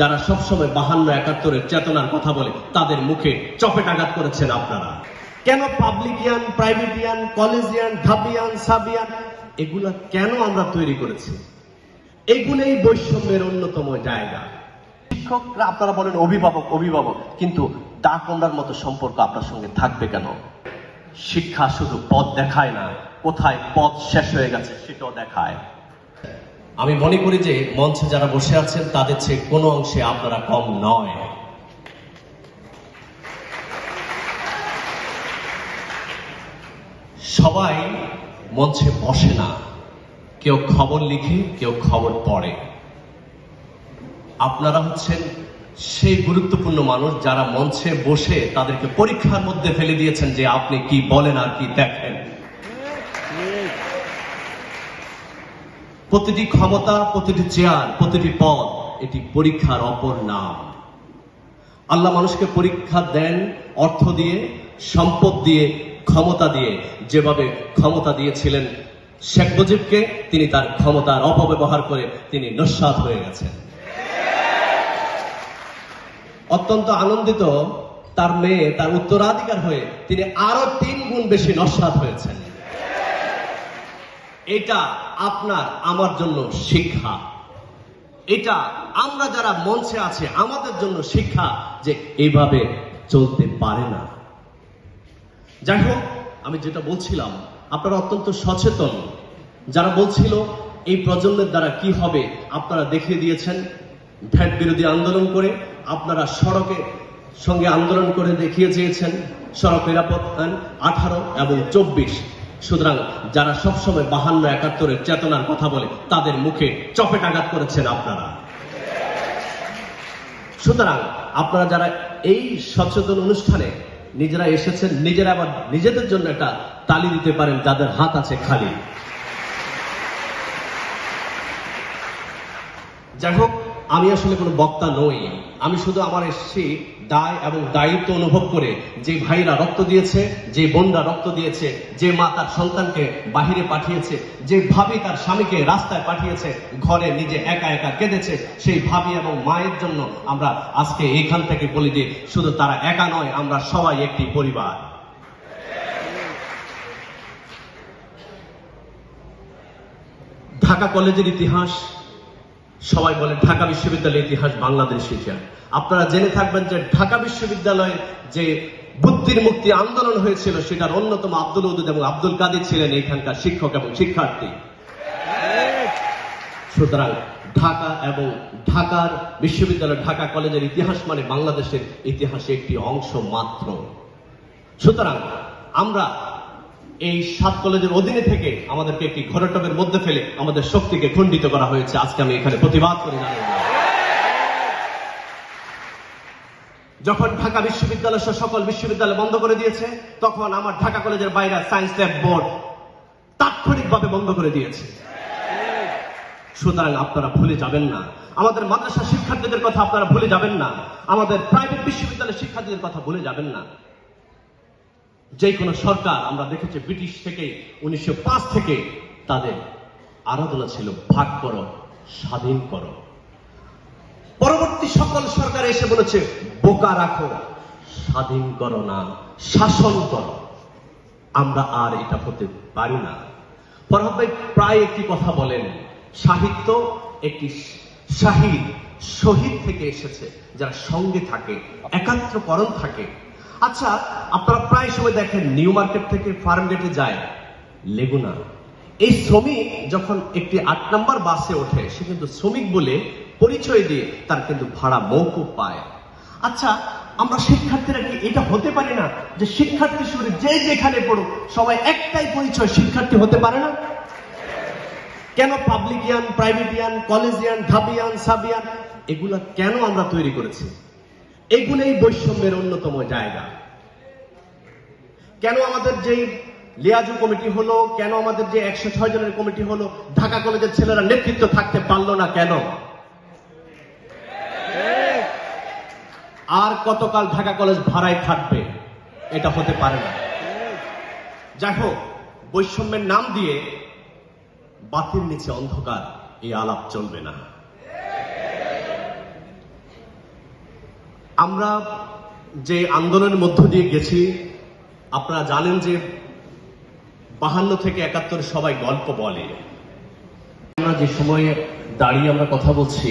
যারা সবসময় 52-71-এর চেতনার কথা বলে তাদের মুখে চপেটাঘাত করেছেন আপনারা। কেন পাবলিকিয়ান, প্রাইভেটিয়ান, কলেজিয়ান, ঢাবিয়ান, সাবিয়ান এগুলা কেন আমরা তৈরি করেছি? এগুলোই বৈষম্যের অন্যতম জায়গা। শিক্ষকরা আপনারা বলেন অভিভাবক, কিন্তু ডাকন্দার মতো সম্পর্ক আপনার সঙ্গে থাকবে কেন? শিক্ষা শুধু পথ দেখায় না, কোথায় পথ শেষ হয়ে গেছে সেটাও দেখায়। আমি মনে করি যে মঞ্চে যারা বসে আছেন তাদের চেয়ে কোনো অংশে আপনারা কম নয়। সবাই মঞ্চে বসে না, কেউ খবর লিখে, কেউ খবর পড়ে। আপনারা হচ্ছেন সেই গুরুত্বপূর্ণ মানুষ যারা মঞ্চে বসে তাদেরকে পরীক্ষার মধ্যে ফেলে দিয়েছেন যে আপনি কি বলেন আর কি দেখেন। প্রতিটি ক্ষমতা, প্রতিটি চেয়ার, প্রতিটি পদ এটি পরীক্ষার অপর নাম। আল্লাহ মানুষকে পরীক্ষা দেন অর্থ দিয়ে, সম্পদ দিয়ে, ক্ষমতা দিয়ে। যেভাবে ক্ষমতা দিয়েছিলেন শেখ মুজিবকে, তিনি তার ক্ষমতার অপব্যবহার করে তিনি নস্যাৎ হয়ে গেছেন। অত্যন্ত আনন্দিত তার মেয়ে তার উত্তরাধিকার হয়ে তিনি আরো 3 গুণ বেশি নস্যাৎ হয়েছেন। এটা আপনার আমার জন্য শিক্ষা। এটা আমরা যারা মঞ্চে আছে আমাদের জন্য শিক্ষা যে এইভাবে চলতে পারে না। যাই হোক, আমি যেটা বলছিলাম, আপনারা অত্যন্ত সচেতন। যারা বলছিল এই প্রজন্মের দ্বারা কি হবে, আপনারা দেখিয়ে দিয়েছেন। ভ্যাট বিরোধী আন্দোলন করে আপনারা সড়কের সঙ্গে আন্দোলন করে দেখিয়ে দিয়েছেন। সড়ক নিরাপদ আইন 18 এবং 24। সুতরাং যারা সবসময় 52-71-এর চেতনার কথা বলে তাদের মুখে চপেটাঘাত করেছেন আপনারা। সুতরাং আপনারা যারা এই সচেতন অনুষ্ঠানে নিজেরা এসেছেন, নিজেরা আবার নিজেদের জন্য একটা তালি দিতে পারেন যাদের হাত আছে খালি। যাই হোক, আমি আসলে কোনো বক্তা নই। আমি শুধু আমার এসেছি দায় এবং দায়িত্ব অনুভব করে। যে ভাইরা রক্ত দিয়েছে, যে বোনরা রক্ত দিয়েছে, যে মা তার সন্তানকে বাহিরে পাঠিয়েছে, যে ভাবি তার স্বামীকে রাস্তায় পাঠিয়েছে, ঘরে নিজে একা একা কেঁদেছে, সেই ভাবি এবং মায়ের জন্য আমরা আজকে এইখান থেকে বলি যে শুধু তারা একা নয়, আমরা সবাই একটি পরিবার। ঢাকা কলেজের ইতিহাস, সবাই বলে ঢাকা বিশ্ববিদ্যালয়ের ইতিহাস বাংলাদেশের ইতিহাস। আপনারা জেনে থাকবেন যে ঢাকা বিশ্ববিদ্যালয়ে যে বুদ্ধির মুক্তি আন্দোলন হয়েছিল সেটার অন্যতম আব্দুল ওদুদ এবং আব্দুল কাদের ছিলেন এখানকার শিক্ষক এবং শিক্ষার্থী। সুতরাং ঢাকা এবং ঢাকার বিশ্ববিদ্যালয়, ঢাকা কলেজের ইতিহাস মানে বাংলাদেশের ইতিহাসে একটি অংশ মাত্র। সুতরাং আমরা এই 7 কলেজের অধীনে থেকে আমাদেরকে একটি ঘরটবের মধ্যে ফেলে আমাদের শক্তিকে খণ্ডিত করা হয়েছে। আজকে আমি এখানে প্রতিবাদ করে জানাই। যখন ঢাকা বিশ্ববিদ্যালয় সহ সকল বিশ্ববিদ্যালয় বন্ধ করে দিয়েছে, তখন আমার ঢাকা কলেজের বাইরে সায়েন্স ল্যাব বোর্ড তাৎক্ষণিকভাবে বন্ধ করে দিয়েছে। সুতরাং আপনারা ভুলে যাবেন না, আমাদের মাদ্রাসা শিক্ষার্থীদের কথা আপনারা ভুলে যাবেন না, আমাদের প্রাইভেট বিশ্ববিদ্যালয়ের শিক্ষার্থীদের কথা ভুলে যাবেন না। যে কোনো সরকার আমরা দেখেছি ব্রিটিশ থেকে 1905 থেকে তাদের আরাধনা ছিল ভাগ করো, স্বাধীন করো। পরবর্তী সকল সরকার এসে বলেছে বোকা রাখো, স্বাধীন করো না, শাসন করো। আমরা আর এটা হতে পারি না। ফরহাদ ভাই প্রায় একটি কথা বলেন, সাহিত্য একটি শহীদ থেকে এসেছে, যারা সঙ্গে থাকে, একাত্রকরণ থাকে। আচ্ছা, আপনারা প্রায় সময় দেখেন নিউ মার্কেট থেকে ফার্ম গেটে যায় লেগুনা। এই শ্রমিক যখন একটি 8 নম্বর বাসে ওঠে, সে কিন্তু শ্রমিক বলে পরিচয় দিয়ে তার কিন্তু ভাড়া মওকুফ পায়। আচ্ছা, আমরা শিক্ষার্থীরা কি এটা হতে পারি না যে শিক্ষার্থী শুরু যে যেখানে পড়ুক সবাই একটাই পরিচয়, শিক্ষার্থী হতে পারে না? কেন পাবলিকিয়ান, প্রাইভেটিয়ান, কলেজিয়ান, ঢাবিয়ান, সাবিয়ান এগুলা কেন আমরা তৈরি করেছি? এগুলোই বৈষম্যের অন্যতম জায়গা। কেন আমাদের যে লিয়াজু কমিটি হলো, কেন আমাদের যে 106 জনের কমিটি হলো, ঢাকা কলেজের ছেলেরা নেতৃত্ব থাকতে পারলো না কেন? আর কতকাল ঢাকা কলেজ ভাড়ায় থাকবে? এটা হতে পারে না। যাই হোক, বৈষম্যের নাম দিয়ে বাতির নিচে অন্ধকার, এই আলাপ চলবে না। আমরা যে আন্দোলনের মধ্য দিয়ে গেছি, আপনারা জানেন যে 52 থেকে 71 সবাই গল্প বলে। আমরা যে সময়ে দাঁড়িয়ে আমরা কথা বলছি,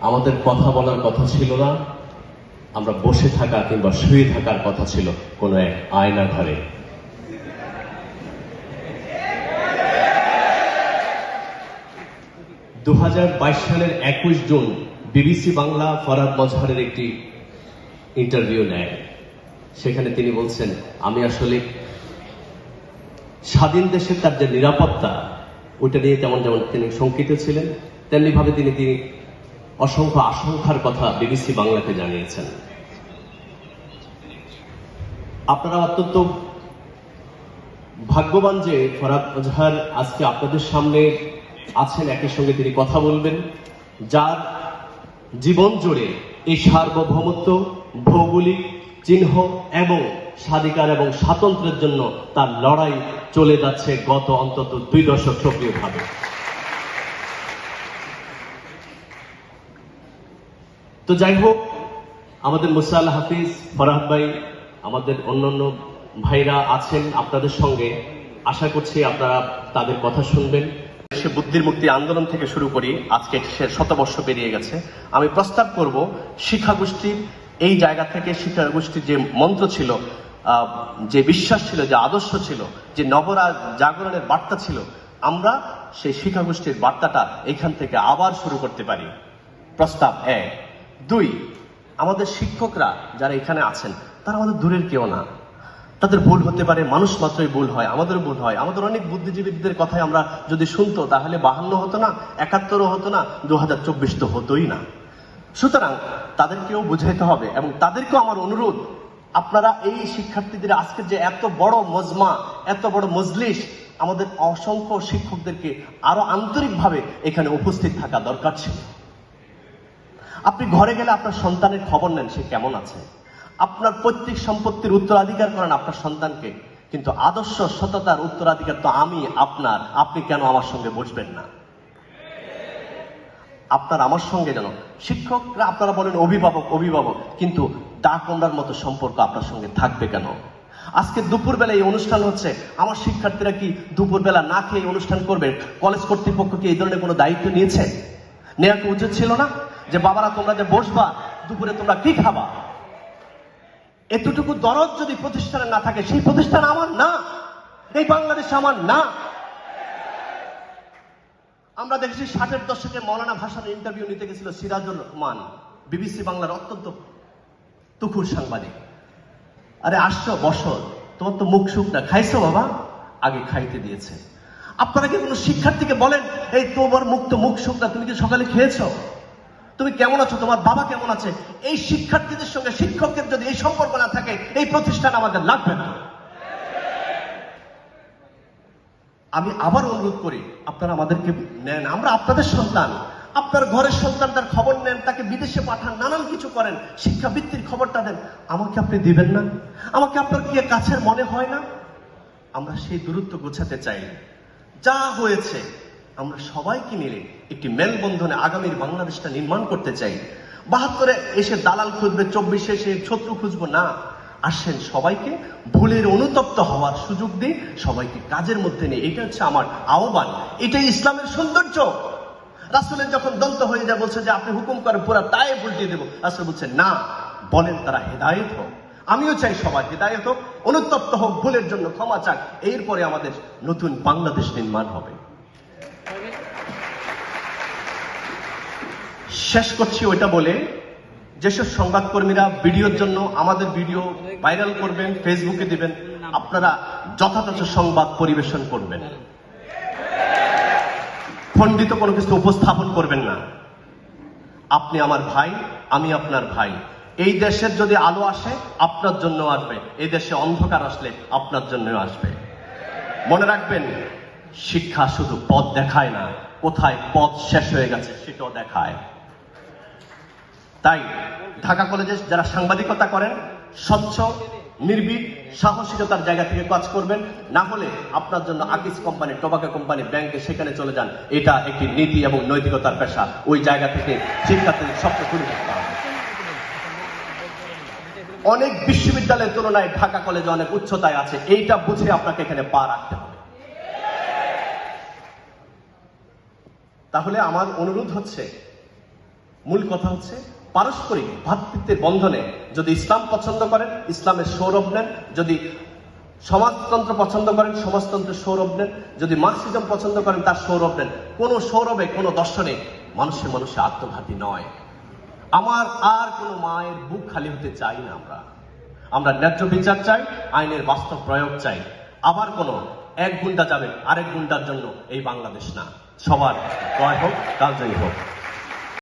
আমাদের কথা বলার কথা ছিল না, আমরা বসে থাকা কিংবা শুয়ে থাকার কথা ছিল কোনো এক আয়না ঘরে। 2022 সালের 21 জুন বিবিসি বাংলা ফরহাদ মজহারের একটি ইন্টারভিউ নেয়। সেখানে তিনি বলছেন, আমি আসলে স্বাধীন দেশের তার যে নিরাপত্তা, ওইটা নিয়ে যেমন তিনি শঙ্কিত ছিলেন, তেমনি ভাবে তিনি অসংখ্য আশঙ্কার কথা বিবিসি বাংলাকে জানিয়েছেন। আপনারা অত্যন্ত ভাগ্যবান যে ফরহাদ মজহার আজকে আপনাদের সামনে আছেন, একই সঙ্গে তিনি কথা বলবেন, যার জীবন জুড়ে এই সার্বভৌমত্ব, ভৌগোলিক চিহ্ন এবং স্বাধিকার এবং স্বাতন্ত্র্যের জন্য তার লড়াই চলে যাচ্ছে গত অন্তত 2 দশক সক্রিয়ভাবে। তো যাই হোক, আমাদের মুসা আল হাফিজ, ফরহাদ ভাই, আমাদের অন্যান্য ভাইরা আছেন আপনাদের সঙ্গে। আশা করছি আপনারা তাদের কথা শুনবেন। সে বুদ্ধির মুক্তি আন্দোলন থেকে শুরু করি, আজকে সে 100 বর্ষ পেরিয়ে গেছে। আমি প্রস্তাব করব শিক্ষাগোষ্ঠীর এই জায়গা থেকে, শিক্ষাগোষ্ঠীর যে মন্ত্র ছিল, যে বিশ্বাস ছিল, যে আদর্শ ছিল, যে জাগরণের বার্তা ছিল, আমরা সেই শিক্ষাগোষ্ঠীর বার্তাটা এখান থেকে আবার শুরু করতে পারি। প্রস্তাব 1। 2, আমাদের শিক্ষকরা যারা এখানে আছেন তারা আমাদের দূরের কেউ না। তাদের ভুল হতে পারে, মানুষ মাত্রই ভুল হয়, আমাদের ভুল হয়। আমাদের অনেক বুদ্ধিজীবীদের কথাই আমরা যদি শুনতো, তাহলে 52 হতো না, 71 হতো না, 2024 তো হতোই না। সুতরাং তাদেরকেও বুঝাইতে হবে, এবং তাদেরকেও আমার অনুরোধ, আপনারা এই শিক্ষার্থীদের আজকে যে এত বড় মজমা, এত বড় মজলিস, আমাদের অসংখ্য শিক্ষকদেরকে আরো আন্তরিকভাবে এখানে উপস্থিত থাকা দরকার ছিল। আপনি ঘরে গেলে আপনার সন্তানের খবর নেন, সে কেমন আছে। আপনার পৈতৃক সম্পত্তির উত্তরাধিকার করেন আপনার সন্তানকে, কিন্তু আদর্শ সততার উত্তরাধিকার তো আমি আপনার। আপনি কেন আমার সঙ্গে বসবেন না? আপনার আমার সঙ্গে যেন শিক্ষকরা, আপনারা বলেন অভিভাবক, কিন্তু ডাক কমরার মতো সম্পর্ক আপনার সঙ্গে থাকবে কেন? আজকে দুপুরবেলা এই অনুষ্ঠান হচ্ছে, আমার শিক্ষার্থীরা কি দুপুরবেলা না খেয়ে অনুষ্ঠান করবে? কলেজ কর্তৃপক্ষ কি এই ধরনের কোনো দায়িত্ব নিয়েছে? নেওয়া কি উচিত ছিল না? যে বাবারা তোমরা যে বসবা, দুপুরে তোমরা কি খাবা? এতটুকু দরদ যদি প্রতিষ্ঠানে না থাকে, সেই প্রতিষ্ঠান আমার না, এই বাংলাদেশ আমার না। আমরা দেখেছি 60-এর দশকে মৌলানা ভাসানের ইন্টারভিউ নিতে গেছিল সিরাজুর রহমান, বিবিসি বাংলার অত্যন্ত তুখুর সাংবাদিক। আরে আসছো, বসো, তোমার তো মুখ সুখ না, খাইছো বাবা? আগে খাইতে দিয়েছে। আপনারা কি কোনো শিক্ষার্থীকে বলেন, এই তোমার মুখ সুখ না, তুমি কি সকালে খেয়েছো? তুমি কেমন আছো? তোমার বাবা কেমন আছে? এই শিক্ষার্থীদের সঙ্গে শিক্ষকের যদি এই সম্পর্ক না থাকে, এই প্রতিষ্ঠান আমাদের লাগবে না। আমি আবার অনুরোধ করি, আপনারা আমাদেরকে নেন, আমরা আপনাদের সন্তান। আপনার ঘরের সন্তান, তার খবর নেন, তাকে বিদেশে পাঠান, নানান কিছু করেন, শিক্ষাবৃত্তির খবরটা দেন। আমাকে আপনি দিবেন না? আমাকে আপনার কি কাছের মনে হয় না? আমরা সেই দূরত্ব গোছাতে চাই। যা হয়েছে আমরা সবাইকে মিলে একটি মেলবন্ধনে আগামীর বাংলাদেশটা নির্মাণ করতে চাই। 72-এ এসে দালাল খুঁজবে, 24-এ এসে শত্রু খুঁজবো না। আসেন, সবাইকে ভুলের অনুতপ্ত হওয়ার সুযোগ দিই, সবাইকে কাজের মধ্যে নেই। এটা হচ্ছে আমার আহ্বান, এটাই ইসলামের সৌন্দর্য। রাসূলের যখন দন্ত হয়ে যায়, বলছে যে আপনি হুকুম করেন পুরা তায়েফ উল্টিয়ে দেবো। রাসূল বলছে না, বলেন তারা হেদায়েত হোক। আমিও চাই সবাই হেদায়েত হোক, অনুতপ্ত হোক, ভুলের জন্য ক্ষমা চাক। এরপরে আমাদের নতুন বাংলাদেশ নির্মাণ হবে। শেষ করছি ওইটা বলে, যেসব সংবাদকর্মীরা ভিডিওর জন্য আমাদের ভিডিও ভাইরাল করবেন, ফেসবুকে দিবেন, আপনারা যথাযথ সংবাদ পরিবেশন করবেন, খণ্ডিত কোনো কিছু উপস্থাপন করবেন না। আপনি আমার ভাই, আমি আপনার ভাই। এই দেশের যদি আলো আসে, আপনার জন্য আসবে। এই দেশে অন্ধকার আসলে আপনার জন্য আসবে। মনে রাখবেন, শিক্ষা শুধু পথ দেখায় না, কোথায় পথ শেষ হয়ে গেছে সেটাও দেখায়। তাই ঢাকা কলেজে যারা সাংবাদিকতা করেন, স্বচ্ছ, নির্ভীক, সাহসিকতার জায়গা থেকে কাজ করবেন। না হলে আপনার জন্য আকিস কোম্পানি, টোবাকো কোম্পানি, ব্যাংকে, সেখানে চলে যান। এটা একটি নীতি এবং নৈতিকতার পেশা। ওই জায়গা থেকে শিক্ষার্থীদের স্বপ্ন তুলে দিতে হবে। অনেক বিশ্ববিদ্যালয়ের তুলনায় ঢাকা কলেজে অনেক উচ্চতায় আছে, এইটা বুঝে আপনাকে এখানে পা রাখতে হবে। তাহলে আমার অনুরোধ হচ্ছে, মূল কথা হচ্ছে পারস্পরিক ভ্রাতৃত্বের বন্ধনে যদি ইসলাম পছন্দ করেন ইসলামের সৌরভ নেন, যদি সমাজতন্ত্র পছন্দ করেন সমাজতন্ত্রের সৌরভ নেন, যদি মার্কসিজম পছন্দ করেন তার সৌরভ নেন। কোন সৌরভে কোন দর্শনে মানুষে আত্মঘাতী নয়। আমার আর কোন মায়ের বুক খালি হতে চাই না। আমরা ন্যায্য বিচার চাই, আইনের বাস্তব প্রয়োগ চাই। আবার কোন এক গুন্ডা যাবে আরেক গুন্ডার জন্য এই বাংলাদেশ না। সবার জয় হোক, কাল জয়ী হোক।